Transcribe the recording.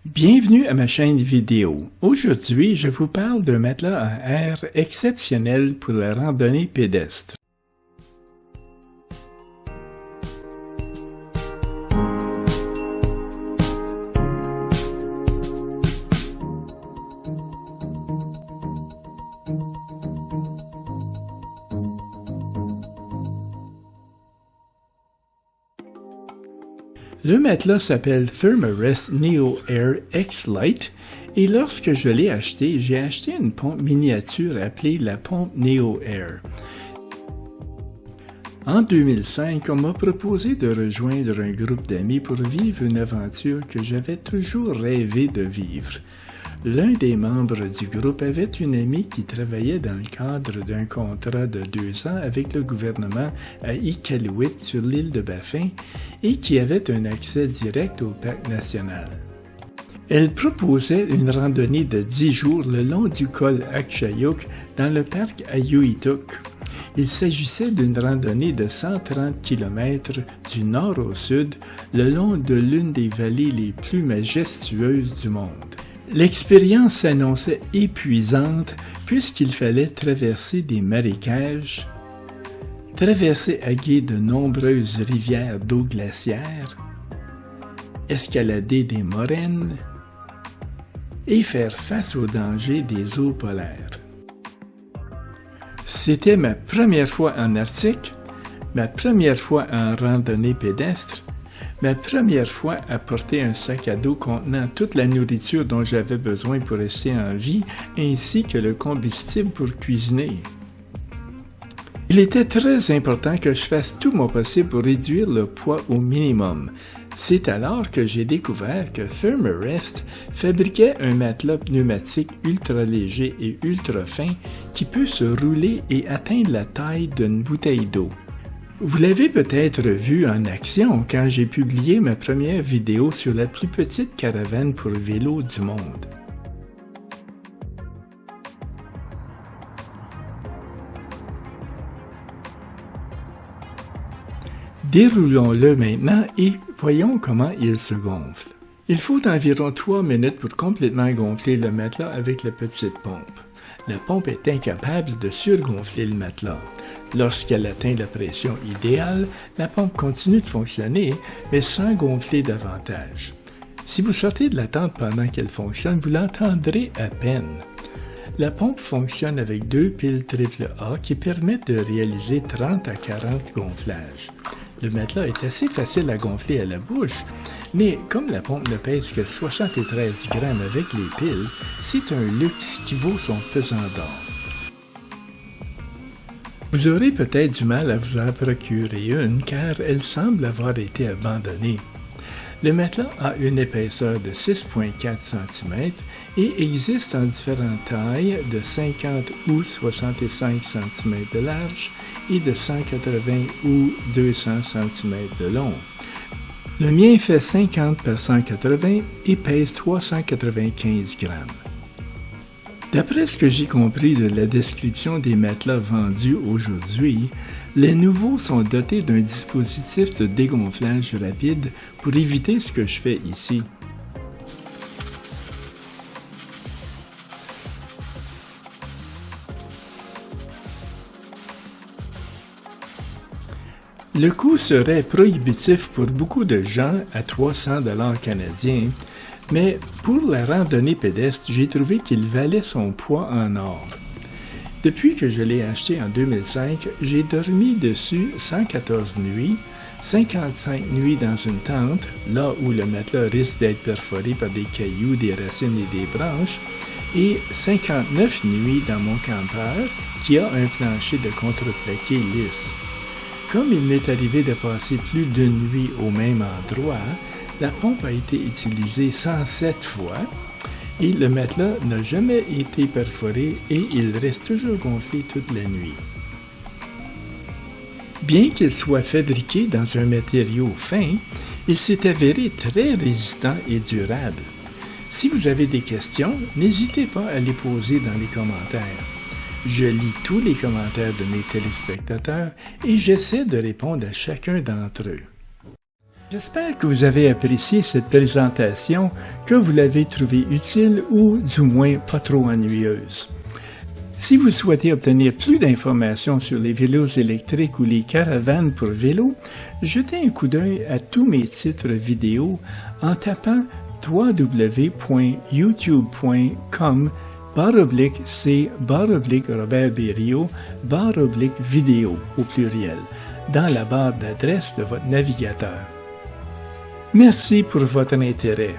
Bienvenue à ma chaîne vidéo. Aujourd'hui, je vous parle d'un matelas à air exceptionnel pour la randonnée pédestre. Le matelas s'appelle Thermarest Neo Air X-Lite et lorsque je l'ai acheté, j'ai acheté une pompe miniature appelée la pompe Neo Air. En 2005, on m'a proposé de rejoindre un groupe d'amis pour vivre une aventure que j'avais toujours rêvé de vivre. L'un des membres du groupe avait une amie qui travaillait dans le cadre d'un contrat de 2 ans avec le gouvernement à Iqaluit sur l'île de Baffin et qui avait un accès direct au parc national. Elle proposait une randonnée de 10 jours le long du col Akshayuk dans le parc Ayuituk. Il s'agissait d'une randonnée de 130 km du nord au sud le long de l'une des vallées les plus majestueuses du monde. L'expérience s'annonçait épuisante puisqu'il fallait traverser des marécages, traverser à gué de nombreuses rivières d'eau glaciaire, escalader des moraines et faire face aux dangers des eaux polaires. C'était ma première fois en Arctique, ma première fois en randonnée pédestre, ma première fois à porter un sac à dos contenant toute la nourriture dont j'avais besoin pour rester en vie, ainsi que le combustible pour cuisiner. Il était très important que je fasse tout mon possible pour réduire le poids au minimum. C'est alors que j'ai découvert que Thermarest fabriquait un matelas pneumatique ultra léger et ultra fin qui peut se rouler et atteindre la taille d'une bouteille d'eau. Vous l'avez peut-être vu en action quand j'ai publié ma première vidéo sur la plus petite caravane pour vélo du monde. Déroulons-le maintenant et voyons comment il se gonfle. Il faut environ 3 minutes pour complètement gonfler le matelas avec la petite pompe. La pompe est incapable de surgonfler le matelas. Lorsqu'elle atteint la pression idéale, la pompe continue de fonctionner, mais sans gonfler davantage. Si vous sortez de la tente pendant qu'elle fonctionne, vous l'entendrez à peine. La pompe fonctionne avec 2 piles AAA qui permettent de réaliser 30 à 40 gonflages. Le matelas est assez facile à gonfler à la bouche, mais comme la pompe ne pèse que 73 grammes avec les piles, c'est un luxe qui vaut son pesant d'or. Vous aurez peut-être du mal à vous en procurer une car elle semble avoir été abandonnée. Le matelas a une épaisseur de 6,4 cm et existe en différentes tailles de 50 ou 65 cm de large et de 180 ou 200 cm de long. Le mien fait 50 par 180 et pèse 395 grammes. D'après ce que j'ai compris de la description des matelas vendus aujourd'hui, les nouveaux sont dotés d'un dispositif de dégonflage rapide pour éviter ce que je fais ici. Le coût serait prohibitif pour beaucoup de gens à 300 $ canadiens, mais pour la randonnée pédestre, j'ai trouvé qu'il valait son poids en or. Depuis que je l'ai acheté en 2005, j'ai dormi dessus 114 nuits, 55 nuits dans une tente, là où le matelas risque d'être perforé par des cailloux, des racines et des branches, et 59 nuits dans mon campeur qui a un plancher de contreplaqué lisse. Comme il m'est arrivé de passer plus d'une nuit au même endroit, la pompe a été utilisée 107 fois et le matelas n'a jamais été perforé et il reste toujours gonflé toute la nuit. Bien qu'il soit fabriqué dans un matériau fin, il s'est avéré très résistant et durable. Si vous avez des questions, n'hésitez pas à les poser dans les commentaires. Je lis tous les commentaires de mes téléspectateurs et j'essaie de répondre à chacun d'entre eux. J'espère que vous avez apprécié cette présentation, que vous l'avez trouvée utile ou du moins pas trop ennuyeuse. Si vous souhaitez obtenir plus d'informations sur les vélos électriques ou les caravanes pour vélo, jetez un coup d'œil à tous mes titres vidéo en tapant www.youtube.com/c/Robert Berriot/vidéo au pluriel dans la barre d'adresse de votre navigateur. Merci pour votre intérêt.